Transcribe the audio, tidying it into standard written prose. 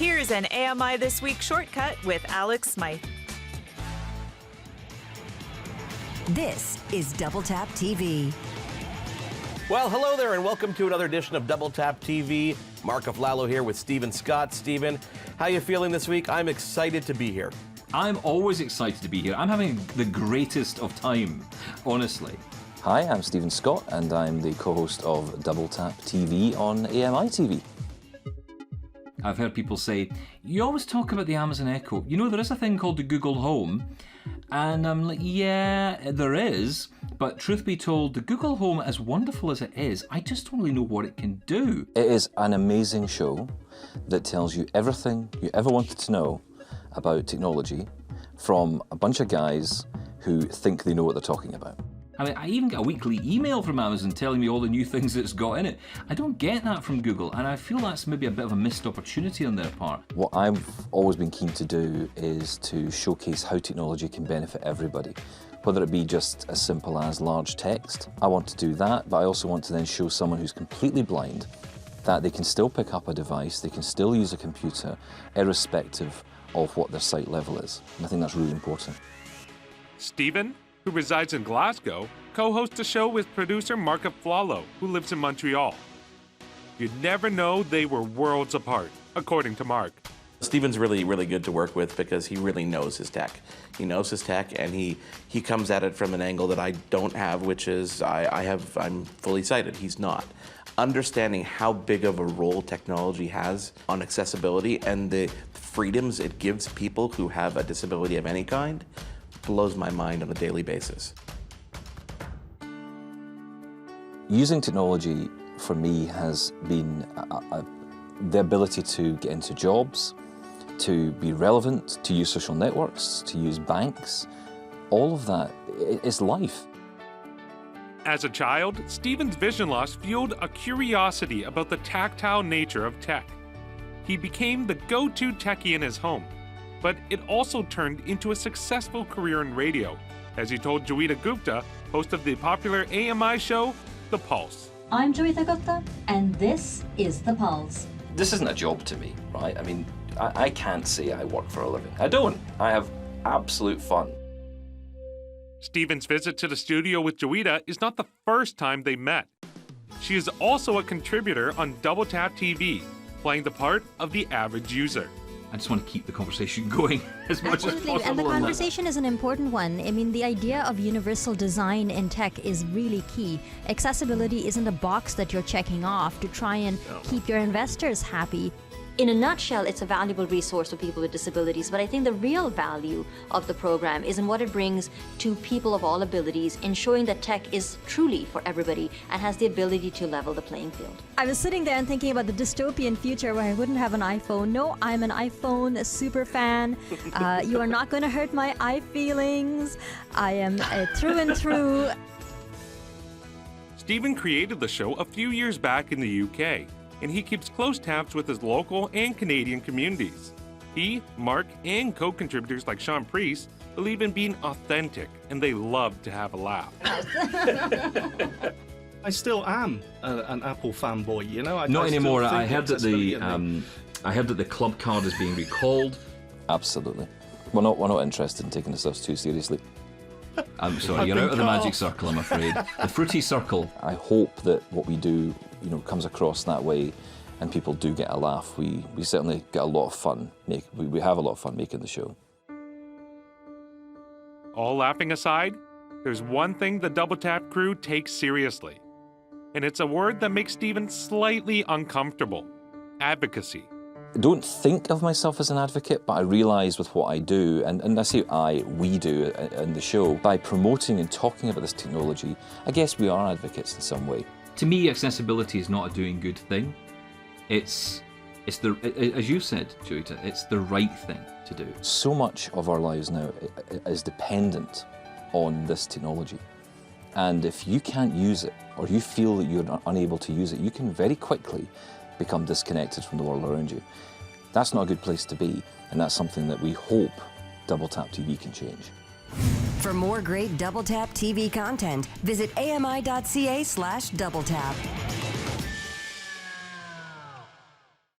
Here's an AMI This Week shortcut with Alex Smyth. This is Double Tap TV. Well, hello there, and welcome to another edition of Double Tap TV. Mark Aflalo here with Stephen Scott. Stephen, how you feeling this week? I'm excited to be here. I'm always excited to be here. I'm having the greatest of time, honestly. Hi, I'm Stephen Scott, and I'm the co-host of Double Tap TV on AMI TV. I've heard people say, you always talk about the Amazon Echo. You know, there is a thing called the Google Home. And I'm like, yeah, there is. But truth be told, the Google Home, as wonderful as it is, I just don't really know what it can do. It is an amazing show that tells you everything you ever wanted to know about technology from a bunch of guys who think they know what they're talking about. I mean, I even get a weekly email from Amazon telling me all the new things it's got in it. I don't get that from Google, and I feel that's maybe a bit of a missed opportunity on their part. What I've always been keen to do is to showcase how technology can benefit everybody, whether it be just as simple as large text. I want to do that, but I also want to then show someone who's completely blind that they can still pick up a device, they can still use a computer, irrespective of what their sight level is. And I think that's really important. Stephen, who resides in Glasgow, co-hosts a show with producer Mark Aflalo, who lives in Montreal. You'd never know they were worlds apart, according to Mark. Stephen's really, really good to work with because he really knows his tech. He knows his tech, and he comes at it from an angle that I don't have, which is I'm fully sighted. He's not. Understanding how big of a role technology has on accessibility and the freedoms it gives people who have a disability of any kind blows my mind on a daily basis. Using technology for me has been the ability to get into jobs, to be relevant, to use social networks, to use banks. All of that is life. As a child, Stephen's vision loss fueled a curiosity about the tactile nature of tech. He became the go-to techie in his home, but it also turned into a successful career in radio, as he told Joeita Gupta, host of the popular AMI show, The Pulse. I'm Joeita Gupta, and this is The Pulse. This isn't a job to me, right? I mean, I can't say I work for a living. I don't. I have absolute fun. Stephen's visit to the studio with Joeita is not the first time they met. She is also a contributor on Double Tap TV, playing the part of the average user. I just want to keep the conversation going as much as possible. And the conversation is an important one. I mean, the idea of universal design in tech is really key. Accessibility isn't a box that you're checking off to try and keep your investors happy. In a nutshell, it's a valuable resource for people with disabilities, but I think the real value of the program is in what it brings to people of all abilities, ensuring that tech is truly for everybody and has the ability to level the playing field. I was sitting there and thinking about the dystopian future where I wouldn't have an iPhone. No, I'm an iPhone super fan. You are not going to hurt my eye feelings. I am through and through. Stephen created the show a few years back in the UK, and he keeps close tabs with his local and Canadian communities. He, Mark, and co-contributors like Sean Priest believe in being authentic, and they love to have a laugh. I still am an Apple fanboy, you know. Not anymore. I heard that the club card is being recalled. Absolutely. We're not interested in taking ourselves too seriously. I'm sorry, you're out of the magic circle, I'm afraid. The fruity circle. I hope that what we do, comes across that way, and people do get a laugh. We certainly get a lot of fun. We have a lot of fun making the show. All laughing aside, there's one thing the Double Tap crew takes seriously, and it's a word that makes Stephen slightly uncomfortable: advocacy. I don't think of myself as an advocate, but I realise with what I do, and I say we do in the show, by promoting and talking about this technology, I guess we are advocates in some way. To me, accessibility is not a doing good thing. It's the, as you said, Joeita, it's the right thing to do. So much of our lives now is dependent on this technology. And if you can't use it, or you feel that you're unable to use it, you can very quickly become disconnected from the world around you. That's not a good place to be, and that's something that we hope Double Tap TV can change. For more great Double Tap TV content, visit ami.ca/doubletap.